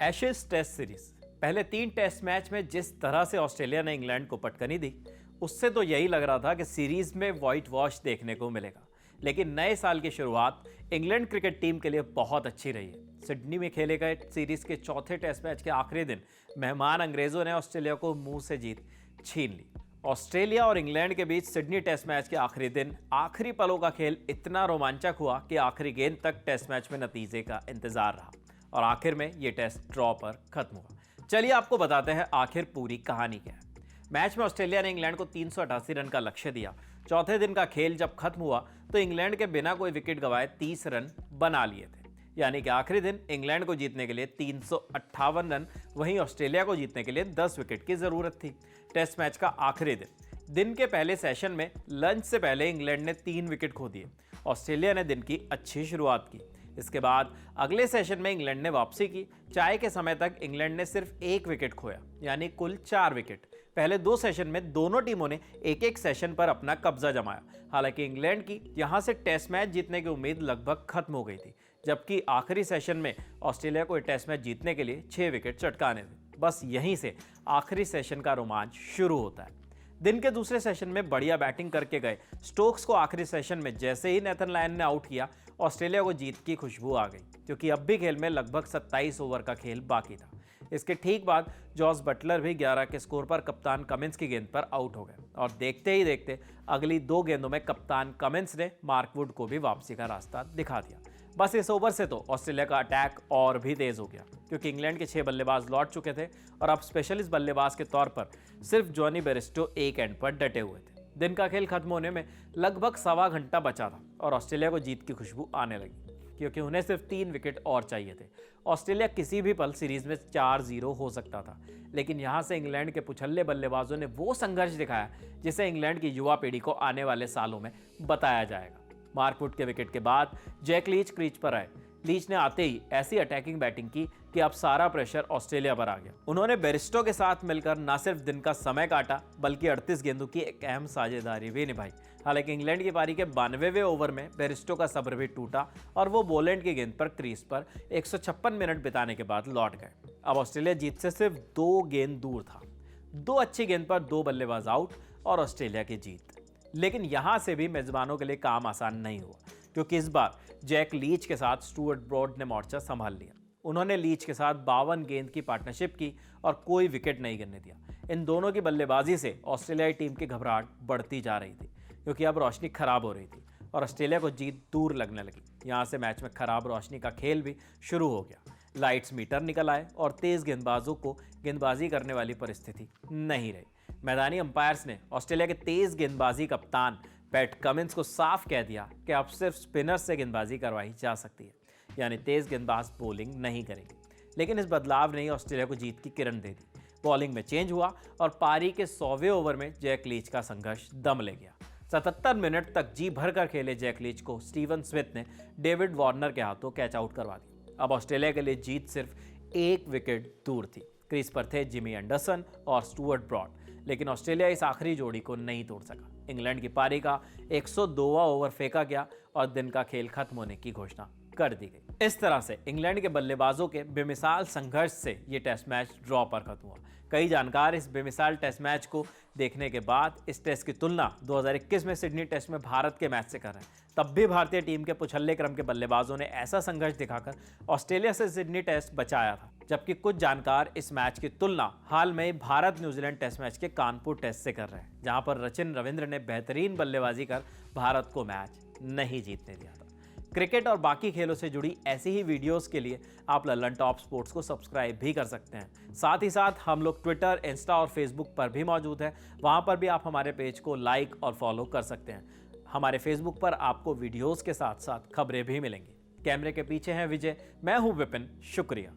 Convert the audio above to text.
Ashes test series पहले 3 test match में जिस तरह से ऑस्ट्रेलिया ने इंग्लैंड को पटकनी दी, उससे तो यही लग रहा था कि सीरीज में व्हाइट वॉश देखने को मिलेगा। लेकिन नए साल की शुरुआत इंग्लैंड क्रिकेट टीम के लिए बहुत अच्छी रही है। सिडनी में खेले गए सीरीज के चौथे टेस्ट मैच के आखिरी दिन मेहमान अंग्रेजों ने ऑस्ट्रेलिया को मुंह से जीत छीन ली। ऑस्ट्रेलिया और इंग्लैंड के बीच सिडनी टेस्ट मैच के आखिरी दिन आखिरी पलों का खेल इतना रोमांचक हुआ कि आखिरी गेंद तक टेस्ट मैच में नतीजे का इंतजार रहा और आखिर में ये टेस्ट ड्रॉ पर खत्म हुआ। चलिए आपको बताते हैं आखिर पूरी कहानी क्या है। मैच में ऑस्ट्रेलिया ने इंग्लैंड को 388 रन का लक्ष्य दिया। चौथे दिन का खेल जब खत्म हुआ तो इंग्लैंड के बिना कोई विकेट गंवाए 30 रन बना लिए थे। यानी कि आखिरी दिन इंग्लैंड को जीतने के लिए 358 रन, वहीं ऑस्ट्रेलिया को जीतने के लिए 10 विकेट की जरूरत थी। टेस्ट मैच का आखिरी दिन के पहले सेशन में लंच से पहले इंग्लैंड ने 3 विकेट खो दिए। ऑस्ट्रेलिया ने दिन की अच्छी शुरुआत की। इसके बाद अगले सेशन में इंग्लैंड ने वापसी की। चाय के समय तक इंग्लैंड ने सिर्फ 1 विकेट खोया, यानी कुल 4 विकेट। पहले 2 सेशन में दोनों टीमों ने एक एक सेशन पर अपना कब्जा जमाया। हालांकि इंग्लैंड की यहां से टेस्ट मैच जीतने की उम्मीद लगभग खत्म हो गई थी, जबकि आखिरी सेशन में ऑस्ट्रेलिया को टेस्ट मैच जीतने के लिए 6 विकेट चटकाने थे। बस यहीं से आखिरी सेशन का रोमांच शुरू होता है। दिन के दूसरे सेशन में बढ़िया बैटिंग करके गए स्टोक्स को आखिरी सेशन में जैसे ही नेथन लायन ने आउट किया, ऑस्ट्रेलिया को जीत की खुशबू आ गई, क्योंकि अब भी खेल में लगभग 27 ओवर का खेल बाकी था। इसके ठीक बाद जॉस बटलर भी 11 के स्कोर पर कप्तान कमिंस की गेंद पर आउट हो गए और देखते ही देखते अगली 2 गेंदों में कप्तान कमिंस ने मार्क वुड को भी वापसी का रास्ता दिखा दिया। बस इस ओवर से तो ऑस्ट्रेलिया का अटैक और भी तेज हो गया, क्योंकि इंग्लैंड के 6 बल्लेबाज लौट चुके थे और अब स्पेशलिस्ट बल्लेबाज के तौर पर सिर्फ जॉनी बेयरस्टो एक एंड पर डटे हुए थे। दिन का खेल खत्म होने में लगभग सवा घंटा बचा था और ऑस्ट्रेलिया को जीत की खुशबू आने लगी, क्योंकि उन्हें सिर्फ 3 विकेट और चाहिए थे। ऑस्ट्रेलिया किसी भी पल सीरीज में 4-0 हो सकता था, लेकिन यहां से इंग्लैंड के पुछल्ले बल्लेबाजों ने वो संघर्ष दिखाया जिसे इंग्लैंड की युवा पीढ़ी को आने वाले सालों में बताया जाएगा। मार्क वुड के विकेट के बाद जैक लीच क्रीज पर आए। लीच ने आते ही ऐसी अटैकिंग बैटिंग की कि अब सारा प्रेशर ऑस्ट्रेलिया पर आ गया। उन्होंने बेयरस्टो के साथ मिलकर न सिर्फ दिन का समय काटा, बल्कि 38 गेंदों की एक अहम साझेदारी भी निभाई। हालांकि इंग्लैंड की पारी के 92वें ओवर में बेयरस्टो का सब्र भी टूटा और वो बोलैंड की गेंद पर क्रीज पर 156 मिनट बिताने के बाद लौट गए। अब ऑस्ट्रेलिया जीत से सिर्फ 2 गेंद दूर था। 2 अच्छी गेंद पर 2 बल्लेबाज आउट और ऑस्ट्रेलिया की जीत। लेकिन यहां से भी मेजबानों के लिए काम आसान नहीं हुआ, क्योंकि इस बार जैक लीच के साथ स्टुअर्ट ब्रॉड ने मोर्चा संभाल लिया। उन्होंने लीच के साथ 52 गेंद की पार्टनरशिप की और कोई विकेट नहीं गिरने दिया। इन दोनों की बल्लेबाजी से ऑस्ट्रेलियाई टीम की घबराहट बढ़ती जा रही थी, क्योंकि अब रोशनी खराब हो रही थी और ऑस्ट्रेलिया को जीत दूर लगने लगी। यहाँ से मैच में खराब रोशनी का खेल भी शुरू हो गया। लाइट्स मीटर निकल आए और तेज गेंदबाजों को गेंदबाजी करने वाली परिस्थिति नहीं रही। मैदानी अंपायर्स ने ऑस्ट्रेलिया के तेज गेंदबाजी कप्तान पैट कमिंस को साफ कह दिया कि अब सिर्फ स्पिनर से गेंदबाजी करवाई जा सकती है, यानी तेज गेंदबाज बॉलिंग नहीं करेंगे। लेकिन इस बदलाव ने ही ऑस्ट्रेलिया को जीत की किरण दे दी। बॉलिंग में चेंज हुआ और पारी के 100वें ओवर में जैक लीच का संघर्ष दम ले गया। 77 मिनट तक जी भरकर खेले जैक लीच को स्टीवन स्मिथ ने डेविड वार्नर के हाथों कैच आउट करवा दिया। अब ऑस्ट्रेलिया के लिए जीत सिर्फ 1 विकेट दूर थी। क्रीज पर थे जिमी एंडरसन और स्टुअर्ट ब्रॉड, लेकिन ऑस्ट्रेलिया इस आखिरी जोड़ी को नहीं तोड़ सका। इंग्लैंड की पारी का 102वां ओवर फेंका गया और दिन का खेल खत्म होने की घोषणा कर दी गई। इस तरह से इंग्लैंड के बल्लेबाजों के बेमिसाल संघर्ष से ये टेस्ट मैच ड्रॉ पर खत्म हुआ। कई जानकार इस बेमिसाल टेस्ट मैच को देखने के बाद इस टेस्ट की तुलना 2021 में सिडनी टेस्ट में भारत के मैच से कर रहे हैं। तब भी भारतीय टीम के पुछल्ले क्रम के बल्लेबाजों ने ऐसा संघर्ष दिखाकर ऑस्ट्रेलिया से सिडनी टेस्ट बचाया था, जबकि कुछ जानकार इस मैच की तुलना हाल में भारत न्यूजीलैंड टेस्ट मैच के कानपुर टेस्ट से कर रहे हैं, जहां पर सचिन रविंद्र ने बेहतरीन बल्लेबाजी कर भारत को मैच नहीं जीतने दिया था। क्रिकेट और बाकी खेलों से जुड़ी ऐसी ही वीडियोस के लिए आप लल्लन टॉप स्पोर्ट्स को सब्सक्राइब भी कर सकते हैं। साथ ही साथ हम लोग ट्विटर, इंस्टा और फेसबुक पर भी मौजूद हैं। वहां पर भी आप हमारे पेज को लाइक और फॉलो कर सकते हैं। हमारे फेसबुक पर आपको वीडियोस के साथ साथ खबरें भी मिलेंगी। कैमरे के पीछे हैं विजय, मैं हूं विपिन। शुक्रिया।